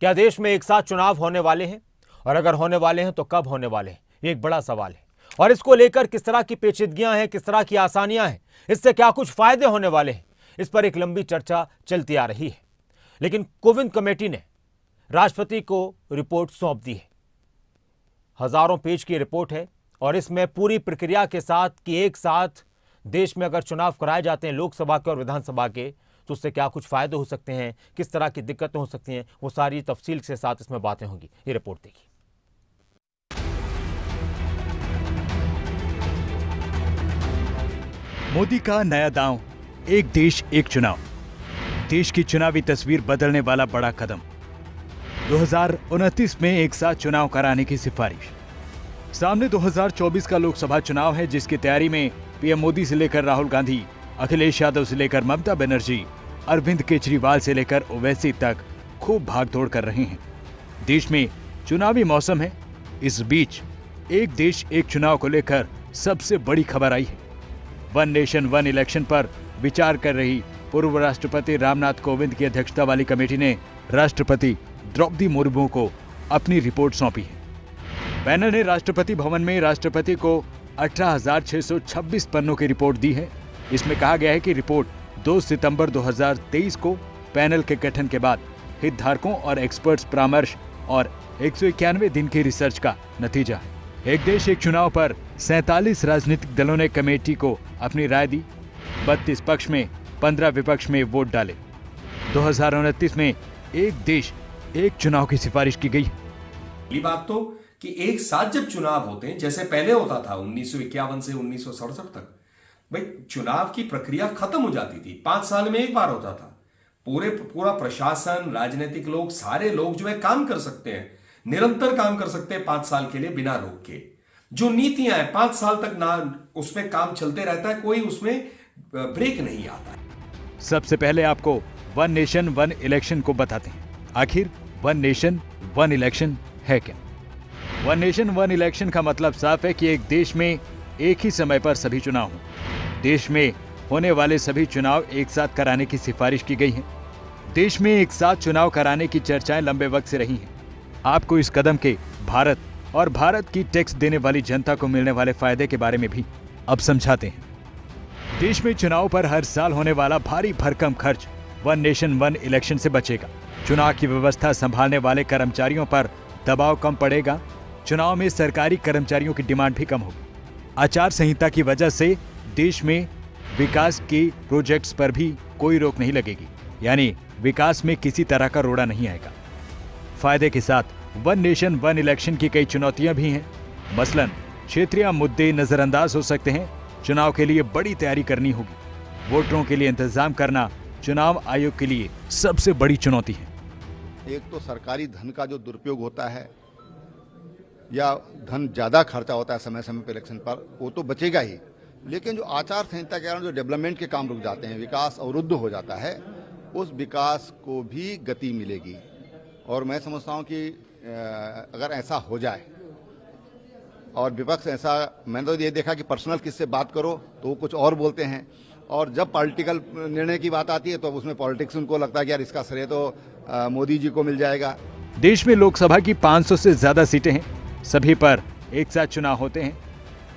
क्या देश में एक साथ चुनाव होने वाले हैं, और अगर होने वाले हैं तो कब होने वाले हैं, ये एक बड़ा सवाल है। और इसको लेकर किस तरह की पेचीदगियां हैं, किस तरह की आसानियां हैं, इससे क्या कुछ फायदे होने वाले हैं, इस पर एक लंबी चर्चा चलती आ रही है। लेकिन कोविंद कमेटी ने राष्ट्रपति को रिपोर्ट सौंप दी है। हजारों पेज की रिपोर्ट है और इसमें पूरी प्रक्रिया के साथ कि एक साथ देश में अगर चुनाव कराए जाते हैं, लोकसभा के और विधानसभा के, तो उससे क्या कुछ फायदे हो सकते हैं, किस तरह की दिक्कतें हो सकती हैं, वो सारी तफसील के साथ इसमें बातें होंगी। ये रिपोर्ट देखिए। मोदी का नया दांव, एक देश एक चुनाव। देश की चुनावी तस्वीर बदलने वाला बड़ा कदम। 2029 में एक साथ चुनाव कराने की सिफारिश। सामने 2024 का लोकसभा चुनाव है, जिसकी तैयारी में पीएम मोदी से लेकर राहुल गांधी, अखिलेश यादव से लेकर ममता बनर्जी, अरविंद केजरीवाल से लेकर ओवैसी तक खूब भागदौड़ कर रहे हैं। देश में चुनावी मौसम है। इस बीच एक देश एक चुनाव को लेकर सबसे बड़ी खबर आई है। वन नेशन वन इलेक्शन पर विचार कर रही पूर्व राष्ट्रपति रामनाथ कोविंद की अध्यक्षता वाली कमेटी ने राष्ट्रपति द्रौपदी मुर्मू को अपनी रिपोर्ट सौंपी है। पैनल ने राष्ट्रपति भवन में राष्ट्रपति को 18,626 पन्नों की रिपोर्ट दी है। इसमें कहा गया है कि रिपोर्ट 2 सितंबर 2023 को पैनल के गठन के बाद हितधारकों और एक्सपर्ट्स परामर्श और 191 दिन की रिसर्च का नतीजा है। एक देश एक चुनाव पर 47 राजनीतिक दलों ने कमेटी को अपनी राय दी। 32 पक्ष में, 15 विपक्ष में वोट डाले। 2029 में एक देश एक चुनाव की सिफारिश की गई। पहली बात तो कि एक साथ जब चुनाव होते हैं, जैसे पहले होता था 1951 से 1967 तक, भाई चुनाव की प्रक्रिया खत्म हो जाती थी, 5 साल में एक बार होता था। पूरा प्रशासन, राजनीतिक लोग, सारे लोग जो है काम कर सकते हैं, निरंतर काम कर सकते हैं 5 साल के लिए बिना रोक के। जो नीतियां हैं 5 साल तक ना उसमें काम चलते रहता है, कोई उसमें ब्रेक नहीं आता है। सबसे पहले आपको वन नेशन वन इलेक्शन को बताते हैं। आखिर वन नेशन वन इलेक्शन है क्या? वन नेशन वन इलेक्शन का मतलब साफ है कि एक देश में एक ही समय पर सभी चुनाव हों। देश में होने वाले सभी चुनाव एक साथ कराने की सिफारिश की गई है। देश में एक साथ चुनाव कराने की चर्चाएं लंबे वक्त से रही हैं। आपको इस कदम के भारत और भारत की टैक्स देने वाली जनता को मिलने वाले फायदे के बारे में भी अब समझाते हैं। देश में चुनाव पर हर साल होने वाला भारी भरकम खर्च वन नेशन वन इलेक्शन से बचेगा। चुनाव की व्यवस्था संभालने वाले कर्मचारियों पर दबाव कम पड़ेगा। चुनाव में सरकारी कर्मचारियों की डिमांड भी कम होगी। आचार संहिता की वजह से देश में विकास के प्रोजेक्ट्स पर भी कोई रोक नहीं लगेगी, यानी विकास में किसी तरह का रोड़ा नहीं आएगा। फायदे के साथ वन नेशन वन इलेक्शन की कई चुनौतियां भी हैं। मसलन क्षेत्रीय मुद्दे नजरअंदाज हो सकते हैं। चुनाव के लिए बड़ी तैयारी करनी होगी। वोटरों के लिए इंतजाम करना चुनाव आयोग के लिए सबसे बड़ी चुनौती है। एक तो सरकारी धन का जो दुरुपयोग होता है या धन ज़्यादा खर्चा होता है समय समय पर इलेक्शन पर, वो तो बचेगा ही। लेकिन जो आचार संहिता के कारण जो डेवलपमेंट के काम रुक जाते हैं, विकास अवरुद्ध हो जाता है, उस विकास को भी गति मिलेगी। और मैं समझता हूँ कि अगर ऐसा हो जाए और विपक्ष ऐसा, मैंने तो ये देखा कि पर्सनल किससे बात करो तो वो कुछ और बोलते हैं, और जब पॉलिटिकल निर्णय की बात आती है तो उसमें पॉलिटिक्स उनको लगता है कि यार इसका श्रेय तो मोदी जी को मिल जाएगा। देश में लोकसभा की 500 से ज्यादा सीटें हैं। सभी पर एक साथ चुनाव होते हैं।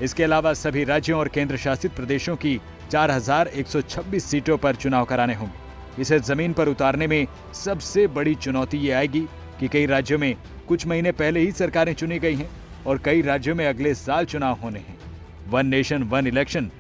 इसके अलावा सभी राज्यों और केंद्र शासित प्रदेशों की 4126 सीटों पर चुनाव कराने होंगे। इसे जमीन पर उतारने में सबसे बड़ी चुनौती ये आएगी कि कई राज्यों में कुछ महीने पहले ही सरकारें चुनी गई हैं और कई राज्यों में अगले साल चुनाव होने हैं। वन नेशन वन इलेक्शन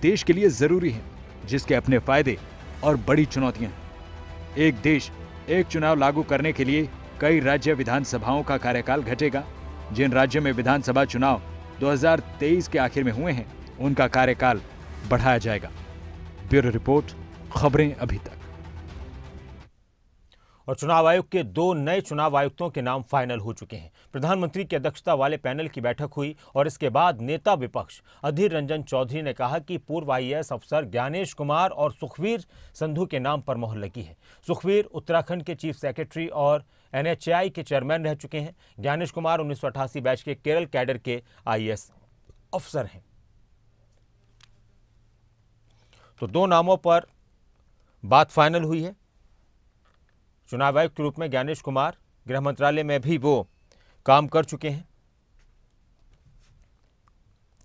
देश के लिए जरूरी है, जिसके अपने फायदे और बड़ी चुनौतियां हैं। एक देश एक चुनाव लागू करने के लिए कई राज्य विधानसभाओं का कार्यकाल घटेगा। जिन राज्यों में विधानसभा चुनाव 2023 के आखिर में हुए हैं, उनका कार्यकाल बढ़ाया जाएगा। ब्यूरो रिपोर्ट, खबरें अभी तक। और चुनाव आयोग के 2 नए चुनाव आयुक्तों के नाम फाइनल हो चुके हैं। प्रधानमंत्री की अध्यक्षता वाले पैनल की बैठक हुई और इसके बाद नेता विपक्ष अधीर रंजन चौधरी ने कहा कि पूर्व IAS अफसर ज्ञानेश कुमार और सुखवीर संधू के नाम पर मोहर लगी है। सुखवीर उत्तराखंड के चीफ सेक्रेटरी और NHAI के चेयरमैन रह चुके हैं। ज्ञानेश कुमार 1988 बैच के केरल कैडर के IAS अफसर हैं। तो 2 नामों पर बात फाइनल हुई है। चुनाव आयुक्त के रूप में ज्ञानेश कुमार गृह मंत्रालय में भी वो काम कर चुके हैं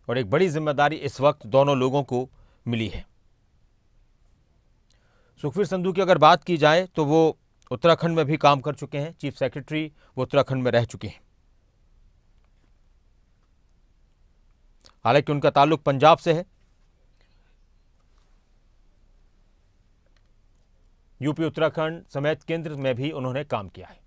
और एक बड़ी जिम्मेदारी इस वक्त दोनों लोगों को मिली है। सुखबीर संधू की अगर बात की जाए तो वो उत्तराखंड में भी काम कर चुके हैं, चीफ सेक्रेटरी वो उत्तराखंड में रह चुके हैं। हालांकि उनका ताल्लुक पंजाब से है। यूपी उत्तराखंड समेत केंद्र में भी उन्होंने काम किया है।